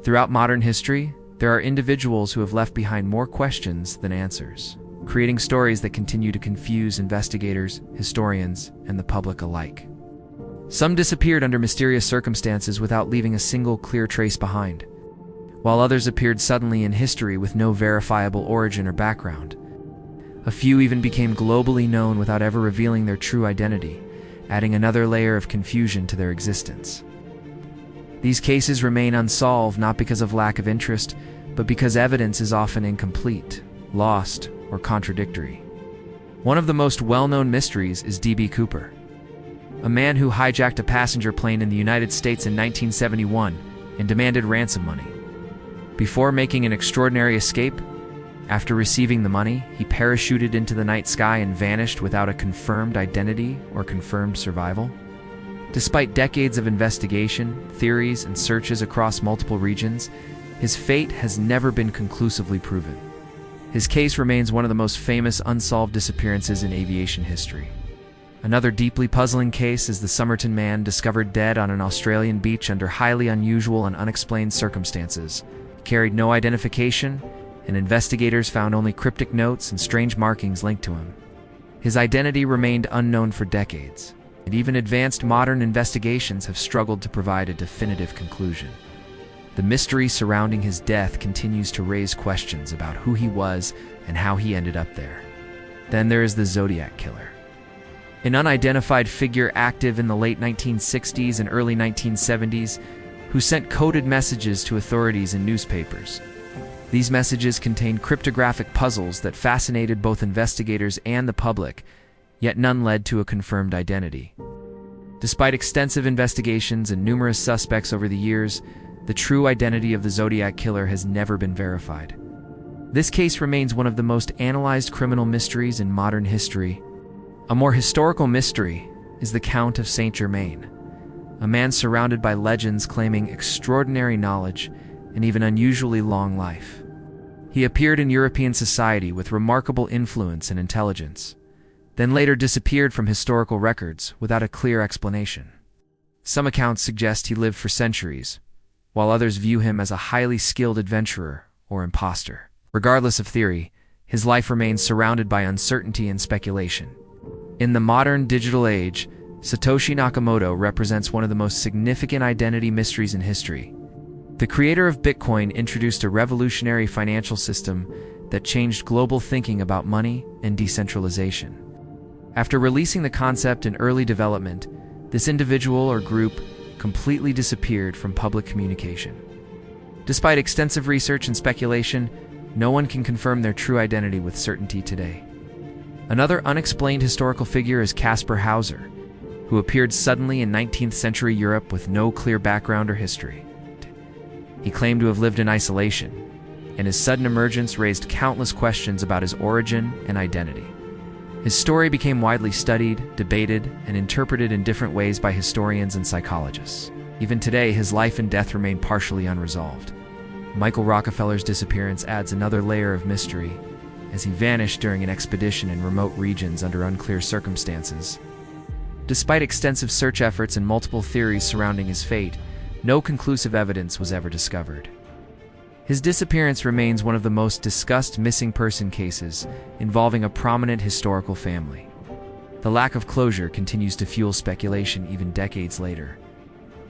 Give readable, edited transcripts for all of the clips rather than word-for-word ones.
Throughout modern history, there are individuals who have left behind more questions than answers, creating stories that continue to confuse investigators, historians, and the public alike. Some disappeared under mysterious circumstances without leaving a single clear trace behind, while others appeared suddenly in history with no verifiable origin or background. A few even became globally known without ever revealing their true identity, adding another layer of confusion to their existence. These cases remain unsolved not because of lack of interest, but because evidence is often incomplete, lost, or contradictory. One of the most well-known mysteries is D.B. Cooper, a man who hijacked a passenger plane in the United States in 1971 and demanded ransom money. Before making an extraordinary escape, after receiving the money, he parachuted into the night sky and vanished without a confirmed identity or confirmed survival. Despite decades of investigation, theories, and searches across multiple regions, his fate has never been conclusively proven. His case remains one of the most famous unsolved disappearances in aviation history. Another deeply puzzling case is the Somerton man discovered dead on an Australian beach under highly unusual and unexplained circumstances. He carried no identification, and investigators found only cryptic notes and strange markings linked to him. His identity remained unknown for decades, and even advanced modern investigations have struggled to provide a definitive conclusion. The mystery surrounding his death continues to raise questions about who he was and how he ended up there. Then there is the Zodiac Killer, an unidentified figure active in the late 1960s and early 1970s who sent coded messages to authorities and newspapers. These messages contained cryptographic puzzles that fascinated both investigators and the public, yet none led to a confirmed identity. Despite extensive investigations and numerous suspects over the years, the true identity of the Zodiac Killer has never been verified. This case remains one of the most analyzed criminal mysteries in modern history. A more historical mystery is the Count of Saint Germain, a man surrounded by legends claiming extraordinary knowledge and even unusually long life. He appeared in European society with remarkable influence and intelligence, then later disappeared from historical records without a clear explanation. Some accounts suggest he lived for centuries, while others view him as a highly skilled adventurer or imposter. Regardless of theory, his life remains surrounded by uncertainty and speculation. In the modern digital age, Satoshi Nakamoto represents one of the most significant identity mysteries in history. The creator of Bitcoin introduced a revolutionary financial system that changed global thinking about money and decentralization. After releasing the concept in early development, this individual or group completely disappeared from public communication. Despite extensive research and speculation, no one can confirm their true identity with certainty today. Another unexplained historical figure is Caspar Hauser, who appeared suddenly in 19th century Europe with no clear background or history. He claimed to have lived in isolation, and his sudden emergence raised countless questions about his origin and identity. His story became widely studied, debated, and interpreted in different ways by historians and psychologists. Even today, his life and death remain partially unresolved. Michael Rockefeller's disappearance adds another layer of mystery, as he vanished during an expedition in remote regions under unclear circumstances. Despite extensive search efforts and multiple theories surrounding his fate, no conclusive evidence was ever discovered. His disappearance remains one of the most discussed missing person cases involving a prominent historical family. The lack of closure continues to fuel speculation even decades later.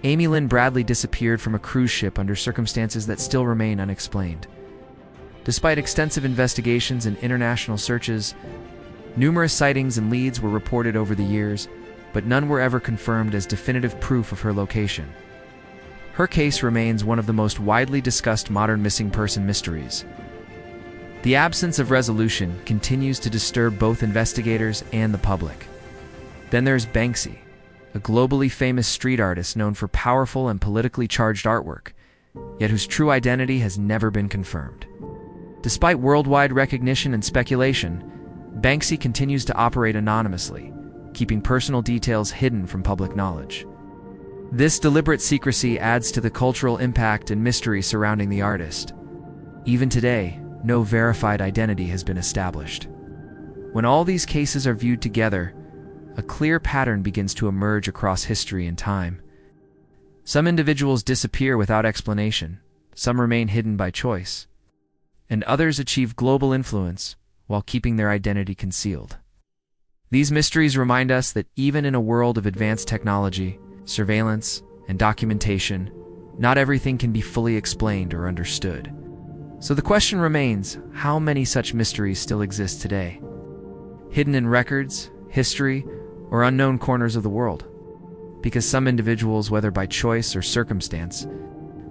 Amy Lynn Bradley disappeared from a cruise ship under circumstances that still remain unexplained. Despite extensive investigations and international searches, numerous sightings and leads were reported over the years, but none were ever confirmed as definitive proof of her location. Her case remains one of the most widely discussed modern missing person mysteries. The absence of resolution continues to disturb both investigators and the public. Then there's Banksy, a globally famous street artist known for powerful and politically charged artwork, yet whose true identity has never been confirmed. Despite worldwide recognition and speculation, Banksy continues to operate anonymously, keeping personal details hidden from public knowledge. This deliberate secrecy adds to the cultural impact and mystery surrounding the artist. Even today, no verified identity has been established. When all these cases are viewed together, a clear pattern begins to emerge across history and time. Some individuals disappear without explanation, some remain hidden by choice, and others achieve global influence while keeping their identity concealed. These mysteries remind us that even in a world of advanced technology, surveillance, and documentation, not everything can be fully explained or understood. So the question remains, how many such mysteries still exist today? Hidden in records, history, or unknown corners of the world? Because some individuals, whether by choice or circumstance,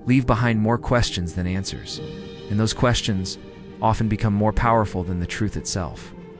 leave behind more questions than answers, and those questions often become more powerful than the truth itself.